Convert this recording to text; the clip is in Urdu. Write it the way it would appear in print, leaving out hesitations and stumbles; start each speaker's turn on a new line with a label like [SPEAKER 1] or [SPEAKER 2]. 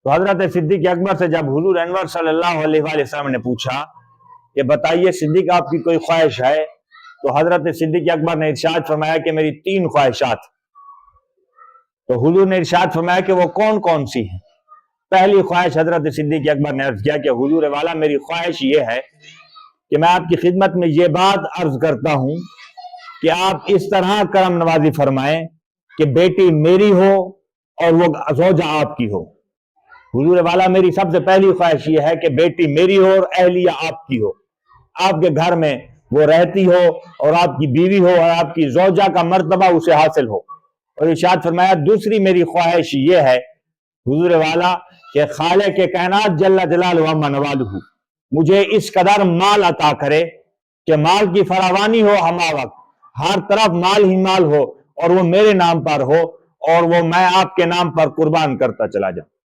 [SPEAKER 1] تو حضرت صدیق اکبر سے جب حضور انور صلی اللہ علیہ وآلہ وسلم نے پوچھا کہ بتائیے صدیق آپ کی کوئی خواہش ہے، تو حضرت صدیق اکبر نے ارشاد فرمایا کہ میری 3 خواہشات۔ تو حضور نے ارشاد فرمایا کہ وہ کون کون سی ہیں؟ پہلی خواہش حضرت صدیق اکبر نے عرض کیا کہ حضور والا میری خواہش یہ ہے کہ میں آپ کی خدمت میں یہ بات عرض کرتا ہوں کہ آپ اس طرح کرم نوازی فرمائیں کہ بیٹی میری ہو اور وہ زوجہ آپ کی ہو۔ حضور والا میری سب سے پہلی خواہش یہ ہے کہ بیٹی میری ہو اور اہلیہ آپ کی ہو، آپ کے گھر میں وہ رہتی ہو اور آپ کی بیوی ہو اور آپ کی زوجہ کا مرتبہ اسے حاصل ہو۔ اور ارشاد فرمایا دوسری میری خواہش یہ ہے حضور والا کہ خالق کائنات جل جلالہ و عم نوالہ مجھے اس قدر مال عطا کرے کہ مال کی فراوانی ہو، ہمہ وقت ہر طرف مال ہی مال ہو اور وہ میرے نام پر ہو اور وہ میں آپ کے نام پر قربان کرتا چلا جاؤں۔